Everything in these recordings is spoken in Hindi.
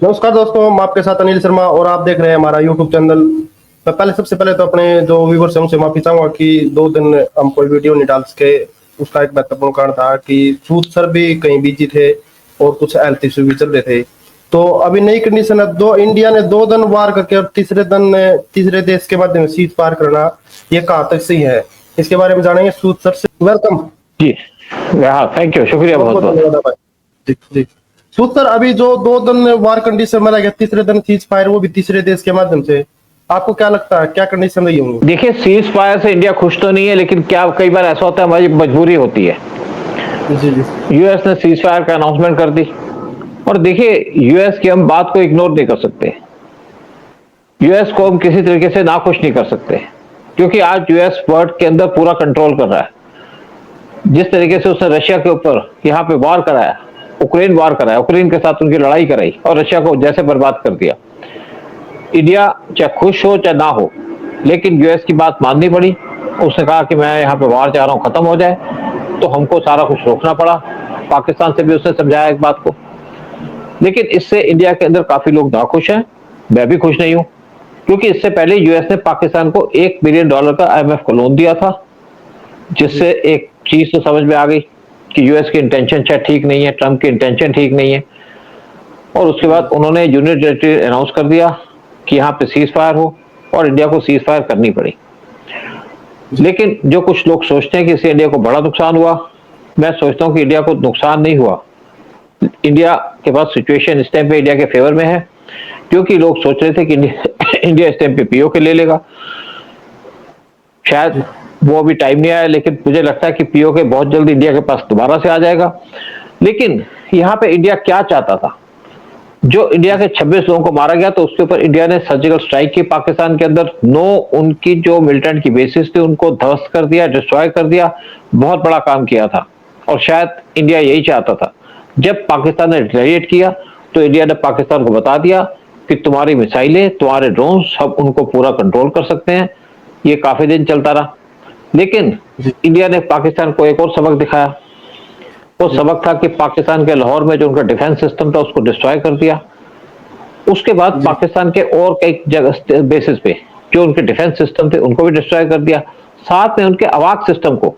नमस्कार दोस्तों, मैं आपके साथ अनिल शर्मा और आप देख रहे हैं हमारा यूट्यूब चैनल। मैं पहले सबसे पहले तो अपने जो व्यूवर्स हैं उनसे माफी चाहूंगा कि 2 दिन हम कोई वीडियो नहीं डाल सके। उसका एक महत्वपूर्ण कारण था कि सूद सर भी कहीं बिजी थे और कुछ हेल्थ इशू भी चल रहे थे। तो अभी नई कंडीशन है, दो इंडिया ने 2 दिन वार करके और तीसरे दिन तीसरे देश के माध्यम से सीज पार करना, ये कहाँ तक सही है, इसके बारे में जानेंगे सूद सर से। वेलकम जी। हाँ, थैंक यू, शुक्रिया बहुत बहुत बहुत बहुत। धन्यवाद भाई। जी जी। तो सर अभी जो 2 दिन वार कंडीशन में गया, तीसरे दिन सीज फायर, वो भी तीसरे देश के माध्यम से, आपको क्या लगता है क्या कंडीशन रही होंगी? देखिए, सीज फायर से इंडिया खुश तो नहीं है, लेकिन क्या कई बार ऐसा होता है हमारी मजबूरी होती है। जी जी। यूएस ने सीज फायर का अनाउंसमेंट कर दी, और देखिए यूएस की हम बात को इग्नोर नहीं कर सकते। यूएस को हम किसी तरीके से नाखुश नहीं कर सकते, क्योंकि आज यूएस वर्ल्ड के अंदर पूरा कंट्रोल कर रहा है। जिस तरीके से उसने रशिया के ऊपर यहाँ पे वार कराया, उक्रेन वार कराया, उक्रेन के साथ उनकी लड़ाई कराई और रशिया को जैसे बर्बाद कर दिया। इंडिया चाहे खुश हो चाहे ना हो, लेकिन यूएस की बात माननी पड़ी। उसने कहा कि मैं यहाँ पे वार चाह रहा हूँ खत्म हो जाए, तो हमको सारा कुछ रोकना पड़ा। पाकिस्तान से भी उसने समझाया एक बात को, लेकिन इससे इंडिया के अंदर काफी लोग नाखुश हैं। मैं भी खुश नहीं हूँ, क्योंकि इससे पहले यूएस ने पाकिस्तान को $1 बिलियन का आईएमएफ का लोन दिया था, जी जिससे एक चीज तो समझ में आ गई कि यूएस की इंटेंशन शायद ठीक नहीं है, ट्रंप की इंटेंशन ठीक नहीं है। और उसके बाद जी उन्होंने यूनिलैटरली अनाउंस कर दिया कि यहाँ पे सीज फायर हो, और इंडिया को सीज फायर करनी पड़ी। जी लेकिन जो कुछ लोग सोचते हैं कि इससे इंडिया को बड़ा नुकसान हुआ, मैं सोचता हूँ कि इंडिया को नुकसान नहीं हुआ। इंडिया के पास सिचुएशन इस टाइम पे इंडिया के फेवर में है, क्योंकि लोग सोच रहे थे कि इंडिया इस टाइम पे पीओके ले लेगा। शायद जी वो अभी टाइम नहीं आया, लेकिन मुझे लगता है कि पीओके बहुत जल्द इंडिया के पास दोबारा से आ जाएगा। लेकिन यहाँ पे इंडिया क्या चाहता था? जो इंडिया के 26 लोगों को मारा गया, तो उसके ऊपर इंडिया ने सर्जिकल स्ट्राइक की पाकिस्तान के अंदर। उनकी जो मिलिटेंट की बेसिस थी उनको ध्वस्त कर दिया, डिस्ट्रॉय कर दिया। बहुत बड़ा काम किया था, और शायद इंडिया यही चाहता था। जब पाकिस्तान ने रिटेलिएट किया, तो इंडिया ने पाकिस्तान को बता दिया कि तुम्हारी मिसाइलें, तुम्हारे ड्रोन सब उनको पूरा कंट्रोल कर सकते हैं। ये काफी दिन चलता रहा, लेकिन जी इंडिया ने पाकिस्तान को एक और सबक दिखाया। वो जी सबक था कि पाकिस्तान के लाहौर में जो उनका डिफेंस सिस्टम था उसको डिस्ट्रॉय कर दिया। उसके बाद जी पाकिस्तान के और कई जगह बेसिस पे जो उनके डिफेंस सिस्टम थे उनको भी डिस्ट्रॉय कर दिया। साथ में उनके अवाक सिस्टम को,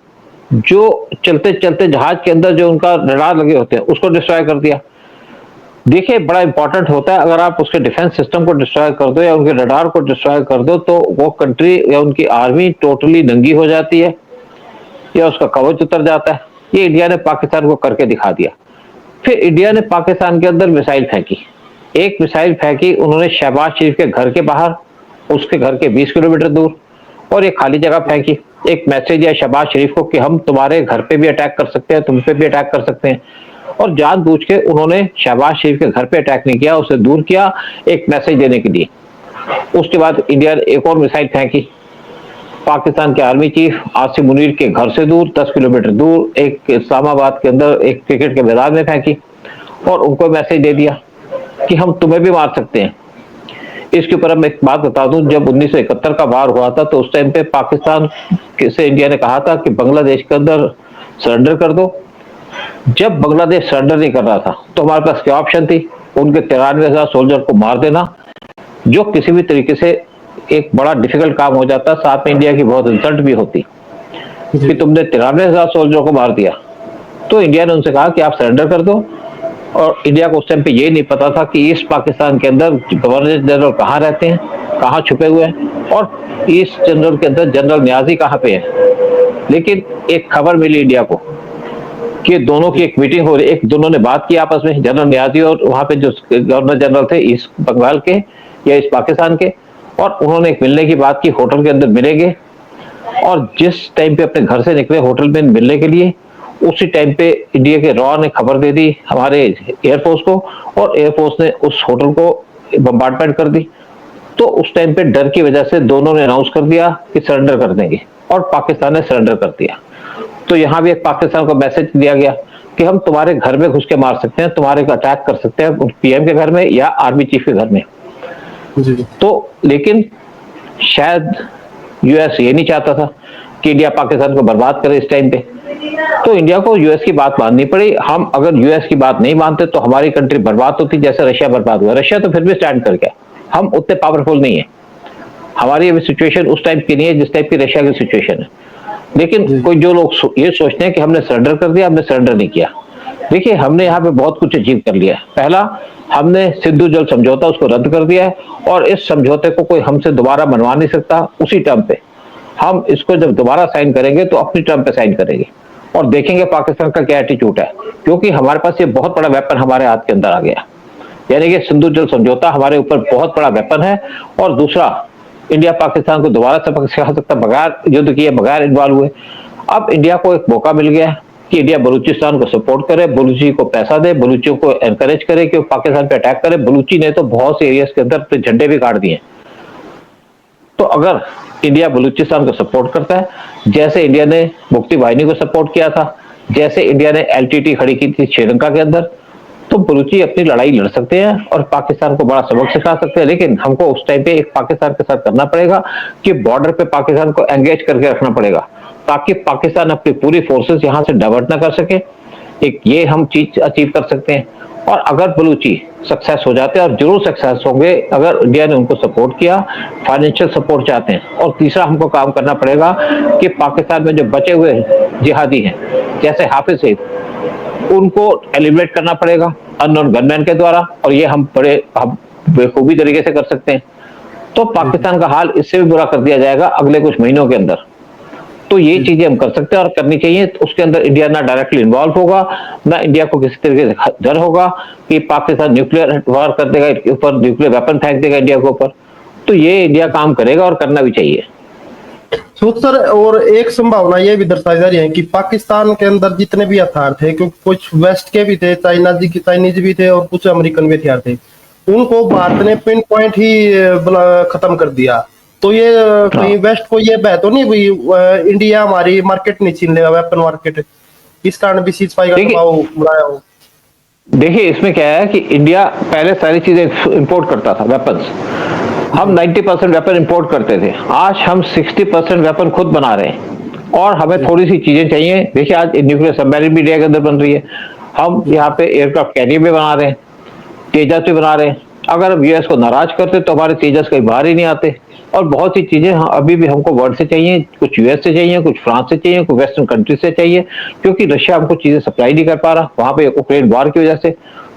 जो चलते चलते जहाज के अंदर जो उनका रडार लगे होते हैं, उसको डिस्ट्रॉय कर दिया। देखिए, बड़ा इंपॉर्टेंट होता है, अगर आप उसके डिफेंस सिस्टम को डिस्ट्रॉय कर दो या उनके रडार को डिस्ट्रॉय कर दो, तो वो कंट्री या उनकी आर्मी टोटली नंगी हो जाती है, या उसका कवच उतर जाता है। ये इंडिया ने पाकिस्तान को करके दिखा दिया। फिर इंडिया ने पाकिस्तान के अंदर मिसाइल फेंकी। एक मिसाइल फेंकी उन्होंने शहबाज शरीफ के घर के बाहर, उसके घर के 20 किलोमीटर दूर, और एक खाली जगह फेंकी। एक मैसेज दिया शहबाज शरीफ को कि हम तुम्हारे घर पे भी अटैक कर सकते हैं, तुम पे भी अटैक कर सकते हैं। और जानबूझ के उन्होंने शहबाज शरीफ के घर पे अटैक नहीं किया, उसे दूर किया, एक मैसेज देने के लिए। उसके बाद इंडिया ने एक और मिसाइल फेंकी, पाकिस्तान के आर्मी चीफ आसिम मुनीर के घर से दूर 10 किलोमीटर दूर, एक इस्लामाबाद के अंदर एक क्रिकेट के मैदान में फेंकी, और उनको मैसेज दे दिया कि हम तुम्हें भी मार सकते हैं। इसके ऊपर मैं एक बात बता दूं, जब 1971 का वार हुआ था, तो उस टाइम पे पाकिस्तान से इंडिया ने कहा था कि बांग्लादेश के अंदर सरेंडर कर दो। जब बांग्लादेश सरेंडर नहीं कर रहा था, तो हमारे पास क्या ऑप्शन थी? उनके 93,000 सोल्जर को मार देना, जो किसी भी तरीके से एक बड़ा डिफिकल्ट काम हो जाता। साथ में इंडिया की बहुत इंसल्ट भी होती जी कि तुमने 93,000 सोल्जरों को मार दिया। तो इंडिया ने उनसे कहा कि आप सरेंडर कर दो। और इंडिया को उस टाइम पे ये नहीं पता था कि ईस्ट पाकिस्तान के अंदर गवर्नर जनरल कहाँ रहते हैं, कहाँ छुपे हुए हैं, और ईस्ट जनरल के अंदर जनरल न्याजी कहाँ पे है। लेकिन एक खबर मिली इंडिया को कि दोनों की जी एक मीटिंग हो रही, एक दोनों ने बात की आपस में, जनरल न्याजी और वहां पे जो गवर्नर जनरल थे ईस्ट बंगाल के या ईस्ट पाकिस्तान के, और उन्होंने एक मिलने की बात की, होटल के अंदर मिलेंगे। और जिस टाइम पे अपने घर से निकले होटल में मिलने के लिए, उसी टाइम पे इंडिया के रॉ ने खबर दे दी हमारे एयरफोर्स को, और एयरफोर्स ने उस होटल को बम्बार्डमेंट कर दी। तो उस टाइम पे डर की वजह से दोनों ने अनाउंस कर दिया कि सरेंडर कर देंगे, और पाकिस्तान ने सरेंडर कर दिया। तो यहाँ भी एक पाकिस्तान को मैसेज दिया गया कि हम तुम्हारे घर में घुस के मार सकते हैं, तुम्हारे को अटैक कर सकते हैं, पीएम के घर में या आर्मी चीफ के घर में। जी जी तो लेकिन शायद यूएस ये नहीं चाहता था कि इंडिया पाकिस्तान को बर्बाद करे इस टाइम पे। तो इंडिया को यूएस की बात माननी पड़ी। हम अगर यूएस की बात नहीं मानते तो हमारी कंट्री बर्बाद होती, जैसे रशिया बर्बाद हुआ। रशिया तो फिर भी स्टैंड कर गया, हम उतने पावरफुल नहीं है, हमारी अभी सिचुएशन उस टाइप की नहीं है जिस टाइप की रशिया की सिचुएशन है। लेकिन जी कोई जो लोग ये सोचते हैं कि हमने सरेंडर कर दिया, हमने सरेंडर नहीं किया। देखिए, हमने यहाँ पे बहुत कुछ अचीव कर लिया है। पहला, हमने सिंधु जल समझौता उसको रद्द कर दिया है, और इस समझौते को कोई हमसे दोबारा बनवा नहीं सकता उसी टर्म पे। हम इसको जब दोबारा साइन करेंगे तो अपनी टर्म पे साइन करेंगे, और देखेंगे पाकिस्तान का क्या एटीट्यूड है, क्योंकि हमारे पास ये बहुत बड़ा वेपन हमारे हाथ के अंदर आ गया। यानी कि सिंधु जल समझौता हमारे ऊपर बहुत बड़ा वेपन है। और दूसरा, इंडिया पाकिस्तान को दोबारा सबक सिखा सकता बगैर युद्ध किए, बगैर इन्वॉल्व हुए। अब इंडिया को एक मौका मिल गया कि इंडिया बलूचिस्तान को सपोर्ट करे, बलूची को पैसा दे, बलूचियों को एनकरेज करे कि वो पाकिस्तान पे अटैक करे। बलूची ने तो बहुत से एरियाज के अंदर अपने झंडे भी गाड़ दिए। तो अगर इंडिया बलूचिस्तान को सपोर्ट करता है, जैसे इंडिया ने मुक्ति वाहिनी को सपोर्ट किया था, जैसे इंडिया ने एलटीटी खड़ी की थी श्रीलंका के अंदर, तो बलूची अपनी लड़ाई लड़ सकते हैं और पाकिस्तान को बड़ा सबक सिखा सकते हैं। लेकिन हमको उस टाइम पे एक पाकिस्तान के साथ करना पड़ेगा कि बॉर्डर पे पाकिस्तान को एंगेज करके रखना पड़ेगा, ताकि पाकिस्तान अपनी पूरी फोर्सेस यहां से डाइवर्ट ना कर सके। एक ये हम चीज अचीव कर सकते हैं। और अगर बलूची सक्सेस हो जाते हैं, और जरूर सक्सेस होंगे अगर इंडिया ने उनको सपोर्ट किया, फाइनेंशियल सपोर्ट चाहते हैं। और तीसरा, हमको काम करना पड़ेगा कि पाकिस्तान में जो बचे हुए जिहादी हैं, जैसे हाफिज सईद, उनको एलिमिनेट करना पड़ेगा अननोन गनमैन के द्वारा, और ये हम बेखूबी तरीके से कर सकते हैं। तो पाकिस्तान का हाल इससे भी बुरा कर दिया जाएगा अगले कुछ महीनों के अंदर। तो ये चीजें हम कर सकते हैं और करनी चाहिए। तो उसके अंदर इंडिया ना डायरेक्टली इन्वॉल्व होगा, ना इंडिया को किसी तरीके से डर होगा कि पाकिस्तान न्यूक्लियर वार कर देगा ऊपर, न्यूक्लियर वेपन फेंक देगा इंडिया के ऊपर। तो ये इंडिया काम करेगा और करना भी चाहिए। तो सर, और एक संभावना ये भी दर्शाई जा रही है कि पाकिस्तान के अंदर जितने भी हथियार थे, क्योंकि कुछ वेस्ट के भी थे, चाइनीज भी थे और कुछ अमेरिकन भी हथियार थे, उनको भारत ने पिन पॉइंट ही खत्म कर दिया। तो ये कहीं वेस्ट को ये बह तो नहीं हुई इंडिया हमारी मार्केट नहीं छीन लेगा, वेपन मार्केट, इस कारण भी सीज फायर का दबाव बनाया हो? देखिए, इसमें क्या है कि इंडिया पहले सारी चीजें इंपोर्ट करता था, वेपन्स। हम 90% वेपन इंपोर्ट करते थे, आज हम 60% वेपन खुद बना रहे हैं, और हमें थोड़ी सी चीजें चाहिए। देखिए, आज न्यूक्लियर सबमरीन भी इंडिया के अंदर बन रही है, हम यहाँ पे एयरक्राफ्ट कैरियर भी बना रहे हैं, तेजस भी बना रहे हैं। अगर हम यूएस को नाराज करते तो हमारे तेजस कहीं बाहर ही नहीं आते। और बहुत सी चीजें अभी भी हमको वर्ल्ड से चाहिए, कुछ यूएस से चाहिए, कुछ फ्रांस से चाहिए, कुछ वेस्टर्न कंट्री से चाहिए, क्योंकि रशिया हमको चीजें सप्लाई नहीं कर पा रहा वहां पे यूक्रेन वॉर की वजह से।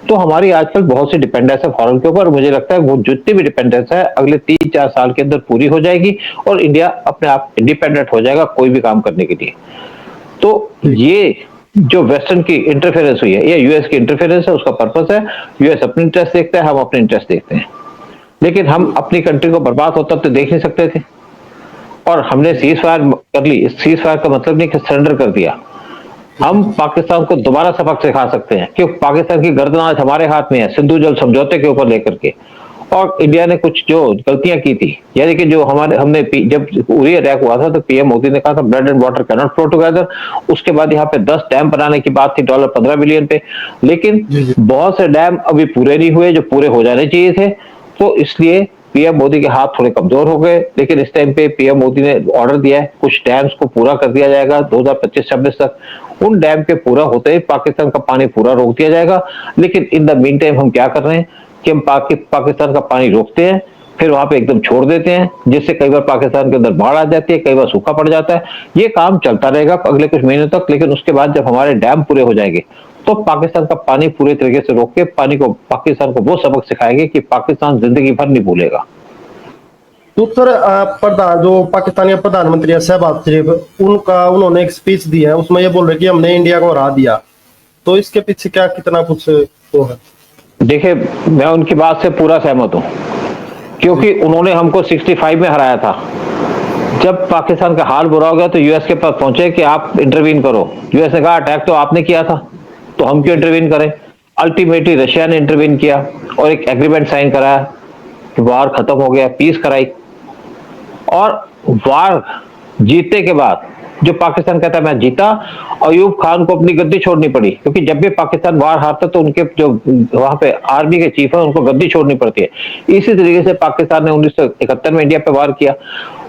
तो हमारी आजकल बहुत सी डिपेंडेंस है फॉरेन के ऊपर। मुझे लगता है वो जितनी भी डिपेंडेंस है अगले 3-4 साल के अंदर पूरी हो जाएगी, और इंडिया अपने आप इंडिपेंडेंट हो जाएगा कोई भी काम करने के लिए। तो ये जो वेस्टर्न की इंटरफेरेंस हुई है, या यूएस की इंटरफेरेंस है, उसका पर्पस है यूएस अपनी इंटरेस्ट देखता है, हम अपने इंटरेस्ट देखते हैं। लेकिन हम अपनी कंट्री को बर्बाद होता तो देख नहीं सकते थे, और हमने सीज फायर कर ली। सीज फायर का मतलब नहीं कि सरेंडर कर दिया। हम पाकिस्तान को दोबारा सबक सिखा सकते हैं, क्योंकि पाकिस्तान की गर्दन आज हमारे हाथ में है, सिंधु जल समझौते के ऊपर लेकर के। और इंडिया ने कुछ जो गलतियां की थी, यानी कि जो हमने जब उरी अटैक हुआ था तो पीएम मोदी ने कहा था blood and water can not flow together. उसके बाद यहाँ पे 10 डैम बनाने की बात थी $15 बिलियन पे, लेकिन बहुत से डैम अभी पूरे नहीं हुए जो पूरे हो जाने चाहिए थे। तो इसलिए पीएम मोदी के हाथ थोड़े कमजोर हो गए। लेकिन इस टाइम पे पीएम मोदी ने ऑर्डर दिया है कुछ डैम्स को पूरा कर दिया जाएगा 2025-26 तक। उन डैम के पूरा होते ही पाकिस्तान का पानी पूरा रोक दिया जाएगा। लेकिन इन द मीन टाइम हम क्या कर रहे हैं कि हम पाकिस्तान का पानी रोकते हैं, फिर वहां पे एकदम छोड़ देते हैं, जिससे कई बार पाकिस्तान के अंदर बाढ़ आ जाती है, कई बार सूखा पड़ जाता है। ये काम चलता रहेगा अगले कुछ महीनों तक। लेकिन उसके बाद जब हमारे डैम पूरे हो जाएंगे तो पाकिस्तान का पानी पूरे तरीके से रोक के पाकिस्तान को वो सबक सिखाएंगे कि पाकिस्तान जिंदगी भर नहीं भूलेगा। तो सर, प्रधान जो पाकिस्तानी प्रधानमंत्री है शहबाज शरीफ, उन्होंने एक स्पीच दी है, उसमें ये बोल रहे कि हमने इंडिया को हरा दिया। तो इसके पीछे क्या कितना कुछ वो है? देखिए, मैं उनकी बात से पूरा सहमत हूं, क्योंकि उन्होंने हमको 65 में हराया था। जब पाकिस्तान का हाल बुरा हो गया तो यूएस के पास पहुंचे कि आप इंटरवीन करो। यूएस ने कहा अटैक तो आपने किया था, तो हम क्यों इंटरवीन करें। अल्टीमेटली रशिया ने इंटरवीन किया और एक एग्रीमेंट साइन कराया, वार खत्म हो गया, पीस कराई। और वार जीतने के बाद जो पाकिस्तान कहता है मैं जीता, अयूब खान को अपनी गद्दी छोड़नी पड़ी, क्योंकि जब भी पाकिस्तान वार हारता तो उनके जो वहां पे आर्मी के चीफ है उनको गद्दी छोड़नी पड़ती है। इसी तरीके से पाकिस्तान ने 1971 में इंडिया पे वार किया।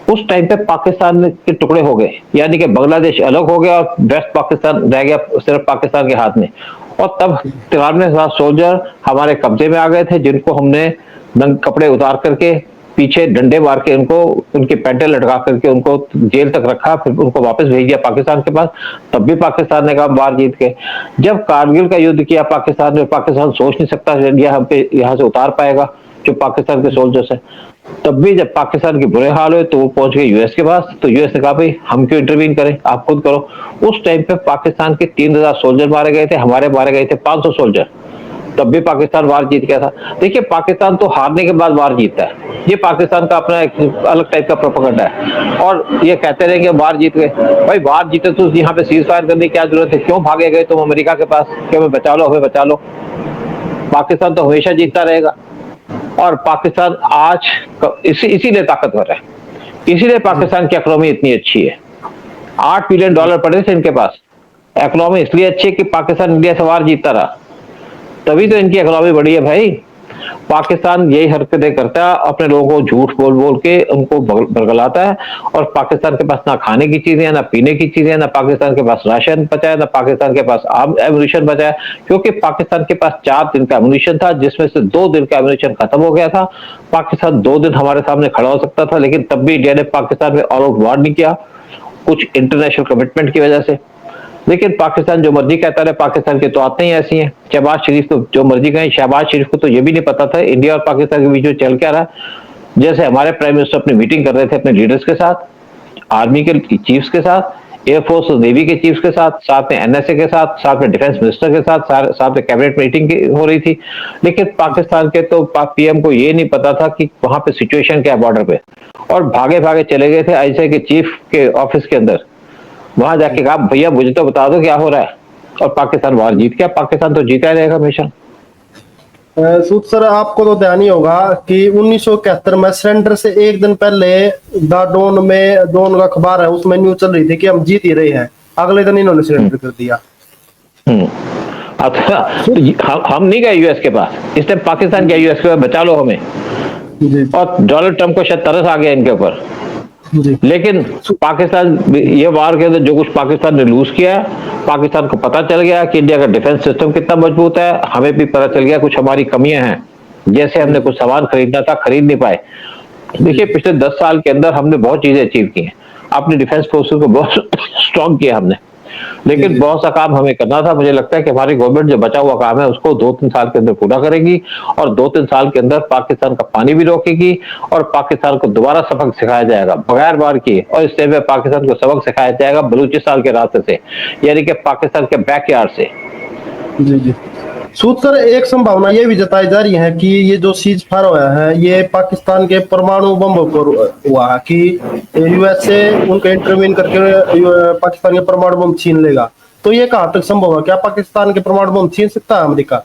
उस टाइम पे पाकिस्तान के टुकड़े हो गए, यानी कि बांग्लादेश अलग हो गया और वेस्ट पाकिस्तान रह गया सिर्फ पाकिस्तान के हाथ में। और तब 93,000 सोल्जर हमारे कब्जे में आ गए थे, जिनको हमने नंगे कपड़े उतार करके पीछे डंडे मार के उनको उनकी पैंटें लटका करके उनको जेल तक रखा, फिर उनको वापस भेज दिया पाकिस्तान के पास। तब भी पाकिस्तान ने कहा बाहर जीत के। जब कारगिल का युद्ध किया पाकिस्तान ने, पाकिस्तान सोच नहीं सकता इंडिया हम पे यहाँ से उतार पाएगा जो पाकिस्तान के सोल्जर्स हैं। तब भी जब पाकिस्तान के बुरे हाल हुए तो वो पहुंच गए यूएस के पास, तो यूएस ने कहा भाई हम क्यों इंटरवीन करें, आप खुद करो। उस टाइम पे पाकिस्तान के 3,000 सोल्जर मारे गए थे, हमारे मारे गए थे 500 सोल्जर। तब भी पाकिस्तान वार जीत गया था। देखिए पाकिस्तान तो हारने के बाद वार जीतता है, ये पाकिस्तान का अपना एक अलग टाइप का प्रोपेगेंडा है। और ये कहते रहे कि वार जीत गए, भाई वार जीते तो यहाँ पे सीज फायर करने की क्या जरूरत है, क्यों भागे गए तुम अमेरिका के पास, क्यों हमें बचा लो हमें बचा लो। पाकिस्तान तो हमेशा जीतता रहेगा। और पाकिस्तान आज इसीलिए ताकतवर है, इसीलिए पाकिस्तान की इकोनॉमी इतनी अच्छी है। $8 बिलियन पड़े थे इनके पास। इकोनॉमी इसलिए अच्छी है कि पाकिस्तान इंडिया से वार जीतता रहा, तभी तो इनकी इकोनॉमी बढ़ी है भाई। पाकिस्तान यही हरकतें करता है, अपने लोगों को झूठ बोल बोल के उनको बरगलाता है। और पाकिस्तान के पास ना खाने की चीजें हैं, ना पीने की चीजें हैं, ना पाकिस्तान के पास राशन बचा है, ना पाकिस्तान के पास एमुनिशन बचा है। क्योंकि पाकिस्तान के पास 4 दिन का एमुनिशन था, जिसमें से 2 दिन का एमुनिशन खत्म हो गया था। पाकिस्तान 2 दिन हमारे सामने खड़ा हो सकता था, लेकिन तब भी इंडिया ने पाकिस्तान में ऑल आउट वार नहीं किया, कुछ इंटरनेशनल कमिटमेंट की वजह से। लेकिन पाकिस्तान जो मर्जी कहता रहे, पाकिस्तान की तो आते ही ऐसी हैं। शहबाज शरीफ तो जो मर्जी कहें, शहबाज शरीफ को तो ये भी नहीं पता था इंडिया और पाकिस्तान के बीच में चल क्या रहा। जैसे हमारे प्राइम मिनिस्टर अपनी मीटिंग कर रहे थे अपने लीडर्स के साथ, आर्मी के चीफ्स के साथ, एयरफोर्स और नेवी के चीफ्स के साथ, साथ में एनएसए के साथ, साथ में डिफेंस मिनिस्टर के साथ, साथ में कैबिनेट मीटिंग हो रही थी। लेकिन पाकिस्तान के तो पीएम को ये नहीं पता था कि वहां पे सिचुएशन क्या है बॉर्डर पे, और भागे भागे चले गए थे आईएसआई के चीफ के ऑफिस के अंदर। वहां जाके कहा भैया मुझे तो बता दो क्या हो रहा है, और पाकिस्तान वार जीत गया। पाकिस्तान तो जीता रहेगा हमेशा। सूद सर, आपको तो ध्यान ही होगा कि 1971 में सरेंडर से एक दिन पहले द डॉन में, डॉन का अखबार है उसमें न्यूज चल रही थी कि हम जीत ही रहे हैं, अगले दिन इन्होंने सरेंडर कर दिया। अच्छा, तो हम नहीं गए यूएस के पास, इस टाइम पाकिस्तान गया यूएस के पास, बचा लो हमें। और डोनाल्ड ट्रंप को शायद तरस आ गया इनके ऊपर। लेकिन पाकिस्तान ये वार के अंदर जो कुछ पाकिस्तान ने लूज किया है, पाकिस्तान को पता चल गया कि इंडिया का डिफेंस सिस्टम कितना मजबूत है। हमें भी पता चल गया कुछ हमारी कमियां हैं, जैसे हमने कुछ सामान खरीदना था खरीद नहीं पाए। देखिए पिछले 10 साल के अंदर हमने बहुत चीजें अचीव की हैं, अपनी डिफेंस फोर्सेस को बहुत स्ट्रॉन्ग किया हमने, लेकिन बहुत सा काम हमें करना था। मुझे लगता है कि हमारी गवर्नमेंट जो बचा हुआ काम है उसको 2-3 साल के अंदर पूरा करेगी, और 2-3 साल के अंदर पाकिस्तान का पानी भी रोकेगी, और पाकिस्तान को दोबारा सबक सिखाया जाएगा बगैर वार किए। और इस टाइम में पाकिस्तान को सबक सिखाया जाएगा बलूचिस्तान के रास्ते से, यानी कि पाकिस्तान के बैकयार्ड से। जी जी सूद सर, एक संभावना ये भी जताई जा रही है कि ये जो सीज फायर हुआ है ये पाकिस्तान के परमाणु बम पर हुआ है, कि यूएस से उनका इंटरवीन करके पाकिस्तान के परमाणु बम छीन लेगा। तो ये कहाँ तक संभव है, क्या पाकिस्तान के परमाणु बम छीन सकता है अमेरिका?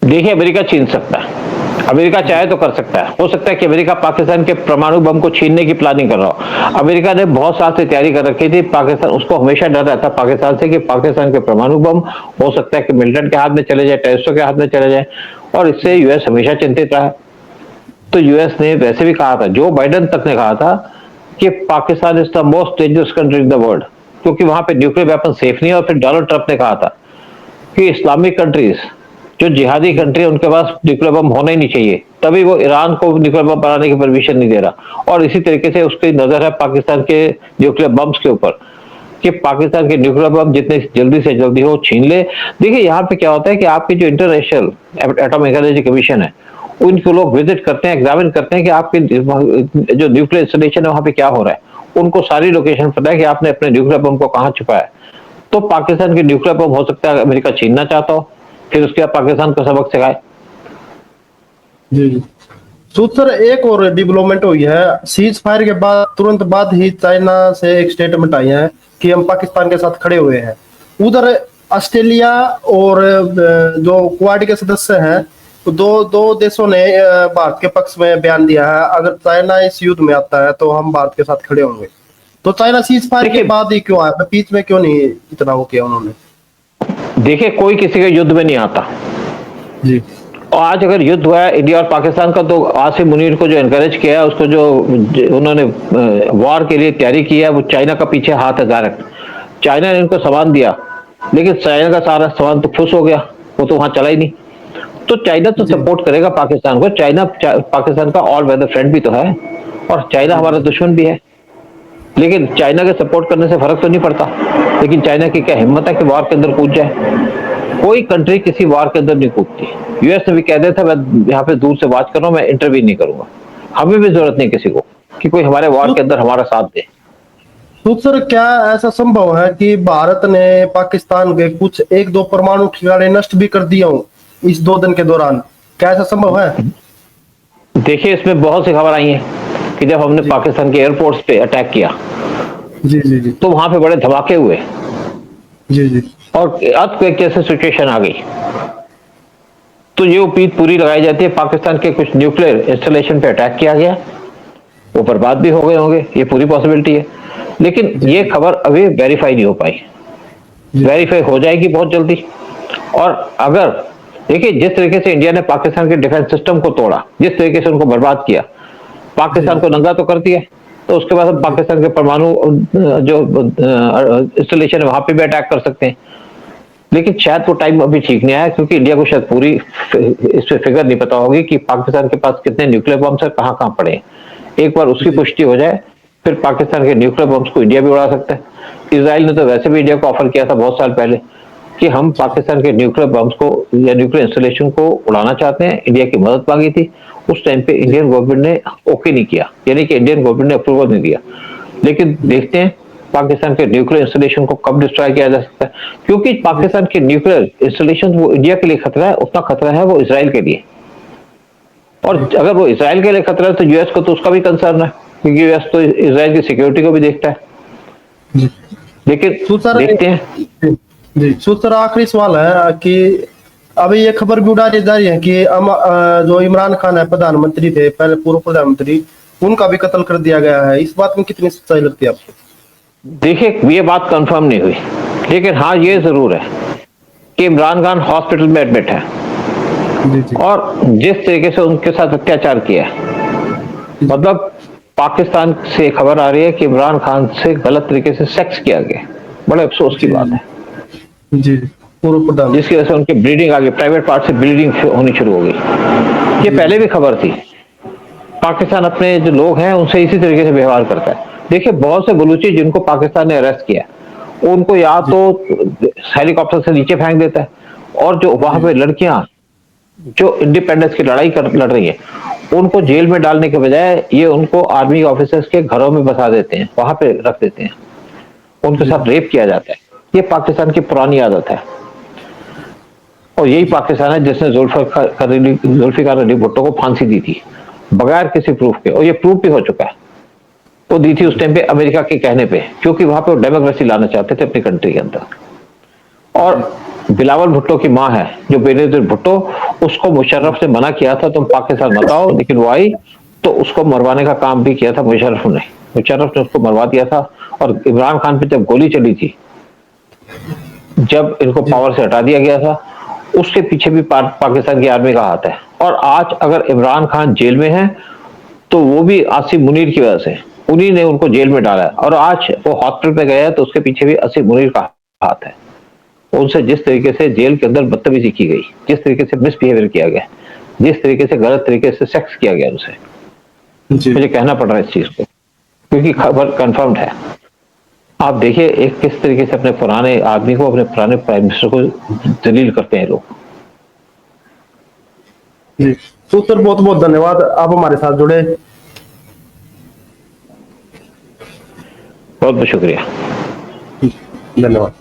देखिए अमेरिका छीन सकता है, अमेरिका चाहे तो कर सकता है। हो सकता है कि अमेरिका पाकिस्तान के परमाणु बम को छीनने की प्लानिंग कर रहा हो। अमेरिका ने बहुत साल से तैयारी कर रखी थी, पाकिस्तान, उसको हमेशा डर रहता पाकिस्तान से कि पाकिस्तान के परमाणु बम हो सकता है कि मिलिटेंट के हाथ में चले जाए, टेररिस्टों के हाथ में चले जाए, और इससे यूएस हमेशा चिंतित रहा। तो यूएस ने वैसे भी कहा था, जो बाइडेन तक ने कहा था कि Pakistan is the most dangerous country in the world, क्योंकि वहां पे न्यूक्लियर वेपन सेफ नहीं है। और फिर डोनाल्ड ट्रंप ने कहा था कि इस्लामिक कंट्रीज, जो जिहादी कंट्री है, उनके पास न्यूक्लियर बम होना ही नहीं चाहिए, तभी वो ईरान को न्यूक्लियर बम बनाने की परमिशन नहीं दे रहा। और इसी तरीके से उसकी नजर है पाकिस्तान के न्यूक्लियर बम्स के ऊपर, कि पाकिस्तान के न्यूक्लियर बम जितने जल्दी से जल्दी हो छीन ले। देखिए यहाँ पे क्या होता है कि आपकी जो इंटरनेशनल एटॉमिक एनर्जी कमीशन है, उनको लोग विजिट करते हैं, एग्जामिन करते हैं कि आपके जो न्यूक्लियर इंस्टॉलेशन है वहां पे क्या हो रहा है। उनको सारी लोकेशन पता है कि आपने अपने न्यूक्लियर बम को कहाँ छुपाया। तो पाकिस्तान के न्यूक्लियर बम हो सकता है अमेरिका छीनना चाहता हो, फिर उसके बाद पाकिस्तान को सबक सिखाए। जी जी सूद सर, एक और डेवलपमेंट हुई है सीज फायर के बाद, तुरंत बाद ही चाइना से एक स्टेटमेंट आई है कि हम पाकिस्तान के साथ खड़े हुए हैं। उधर ऑस्ट्रेलिया और जो क्वाड के सदस्य हैं, तो दो देशों ने भारत के पक्ष में बयान दिया है, अगर चाइना इस युद्ध में आता है तो हम भारत के साथ खड़े होंगे। तो चाइना सीज फायर के बाद ही क्यों आया, बीच में क्यों नहीं इतना वो किया उन्होंने? देखिए कोई किसी के युद्ध में नहीं आता जी, और आज अगर युद्ध हुआ है इंडिया और पाकिस्तान का, तो आसिम मुनीर को जो एनकरेज किया है, उसको जो उन्होंने वॉर के लिए तैयारी की है, वो चाइना का पीछे हाथ है डायरेक्ट। चाइना ने इनको सामान दिया, लेकिन चाइना का सारा सामान तो फुस हो गया, वो तो वहां चला ही नहीं। तो चाइना तो सपोर्ट करेगा पाकिस्तान को, चाइना पाकिस्तान का ऑल वेदर फ्रेंड भी तो है, और चाइना हमारा दुश्मन भी है। लेकिन चाइना के सपोर्ट करने से फर्क तो नहीं पड़ता, लेकिन चाइना की क्या हिम्मत है कि वॉर के अंदर कूद जाए। कोई कंट्री किसी वॉर के अंदर नहीं कूदती। यूएस ने भी कह दिया था, मैं यहाँ पे दूर से वॉच कर रहा हूँ, मैं इंटरव्यू नहीं करूंगा। हमें भी जरूरत नहीं किसी को कि कोई हमारे वॉर के अंदर हमारा साथ दे। तो सर क्या ऐसा संभव है कि भारत ने पाकिस्तान के कुछ एक दो परमाणु ठिकाने नष्ट भी कर दिए हों इस 2 दिन के दौरान? क्या ऐसा संभव है? देखिए, इसमें बहुत सी खबर आई है कि जब हमने पाकिस्तान के एयरपोर्ट्स पे अटैक किया, जी जी जी तो वहां पे बड़े धमाके हुए जी जी और अर्थक्वेक जैसे सिचुएशन आ गई। तो ये उम्मीद पूरी लगाई जाती है, पाकिस्तान के कुछ न्यूक्लियर इंस्टॉलेशन पे अटैक किया गया, वो बर्बाद भी हो गए होंगे, ये पूरी पॉसिबिलिटी है। लेकिन ये खबर अभी वेरीफाई नहीं हो पाई, वेरीफाई हो जाएगी बहुत जल्दी। और अगर देखिए, जिस तरीके से इंडिया ने पाकिस्तान के डिफेंस सिस्टम को तोड़ा, जिस तरीके से उनको बर्बाद किया, पाकिस्तान को नंगा तो कर दिया, तो उसके बाद हम पाकिस्तान के परमाणु जो इंस्टॉलेशन है वहां पे भी अटैक कर सकते हैं। लेकिन शायद वो टाइम अभी ठीक नहीं आया, क्योंकि इंडिया को शायद पूरी इस पे फिगर नहीं पता होगी कि पाकिस्तान के पास कितने न्यूक्लियर बम्स है, कहाँ कहाँ पड़े हैं। एक बार उसकी पुष्टि हो जाए, फिर पाकिस्तान के न्यूक्लियर बम्स को इंडिया भी उड़ा सकता है। इसराइल ने तो वैसे भी इंडिया को ऑफर किया था बहुत साल पहले कि हम पाकिस्तान के न्यूक्लियर बम्स को या न्यूक्लियर इंस्टॉलेशन को उड़ाना चाहते हैं, इंडिया की मदद मांगी थी। उस टाइम पे इंडियन गवर्नमेंट ने ओके नहीं किया, यानी कि इंडियन गवर्नमेंट ने अप्रूवल नहीं दिया। लेकिन देखते हैं पाकिस्तान के न्यूक्लियर इंस्टॉलेशन को कब डिस्ट्रॉय किया जा सकता है, क्योंकि पाकिस्तान के न्यूक्लियर इंस्टॉलेशन वो इंडिया के लिए खतरा है, उतना खतरा है वो इसराइल के लिए। और अगर वो इसराइल के लिए खतरा है, तो यूएस को तो उसका भी कंसर्न है, क्योंकि यूएस तो इसराइल की सिक्योरिटी को भी देखता है। लेकिन देखते हैं। जी सर, आखिरी सवाल है कि अभी ये खबर भी उड़ाई जा रही है कि जो इमरान खान है, प्रधानमंत्री थे पहले, पूर्व प्रधानमंत्री, उनका भी कत्ल कर दिया गया है। इस बात में कितनी सच्चाई लगती है आपको? देखिए, ये बात कंफर्म नहीं हुई, लेकिन हाँ ये जरूर है कि इमरान खान हॉस्पिटल में एडमिट है। जी। और जिस तरीके से उनके साथ अत्याचार किया है, मतलब पाकिस्तान से खबर आ रही है कि इमरान खान से गलत तरीके से सेक्स किया गया। बड़े अफसोस की बात है। जी, पूर्व प्रधान, जिसकी वजह से उनकी ब्लीडिंग आ गई, प्राइवेट पार्ट से ब्लीडिंग होनी शुरू हो गई। ये पहले भी खबर थी। पाकिस्तान अपने जो लोग हैं उनसे इसी तरीके से व्यवहार करता है। देखिए, बहुत से बलूची जिनको पाकिस्तान ने अरेस्ट किया, उनको या तो हेलीकॉप्टर से नीचे फेंक देता है, और जो वहां पे लड़कियां जो इंडिपेंडेंस की लड़ाई लड़ रही है, उनको जेल में डालने के बजाय ये उनको आर्मी ऑफिसर्स के घरों में बसा देते हैं, वहां पे रख देते हैं, उनके साथ रेप किया जाता है। ये पाकिस्तान की पुरानी आदत है। और यही पाकिस्तान है जिसने जुल्फिकार अली भुट्टो को फांसी दी थी बगैर किसी प्रूफ के, और ये प्रूफ भी हो चुका है। वो दी थी उस टाइम पे अमेरिका के कहने पे, क्योंकि वहां पे वो डेमोक्रेसी लाना चाहते थे अपनी कंट्री के अंदर। और बिलावल भुट्टो की मां है जो बेनजीर भुट्टो, उसको मुशर्रफ से मना किया था तुम पाकिस्तान मत आओ, लेकिन वो आई तो उसको मरवाने का काम भी किया था मुशर्रफ ने। मुशर्रफ ने उसको मरवा दिया था। और इमरान खान पे जब गोली चली थी, जब इनको पावर से हटा दिया गया था, उसके पीछे भी पाकिस्तान की आर्मी का हाथ है। और आज अगर इमरान खान जेल में है, तो वो भी आसिम मुनीर की वजह से, उन्हीं ने उनको जेल में डाला है। और आज वो हॉस्पिटल में गया है, तो उसके पीछे भी आसिम मुनीर का हाथ है। उनसे जिस तरीके से जेल के अंदर बदतमीजी की गई, जिस तरीके से मिसबिहेवियर किया गया, जिस तरीके से गलत तरीके से सेक्स किया गया उनसे, मुझे कहना पड़ रहा है इस चीज को, क्योंकि खबर कंफर्म्ड है। आप देखिए एक किस तरीके से अपने पुराने आदमी को, अपने पुराने प्राइम मिनिस्टर को जलील करते हैं लोग। जी तो सर, बहुत बहुत धन्यवाद, आप हमारे साथ जुड़े। बहुत बहुत शुक्रिया। धन्यवाद।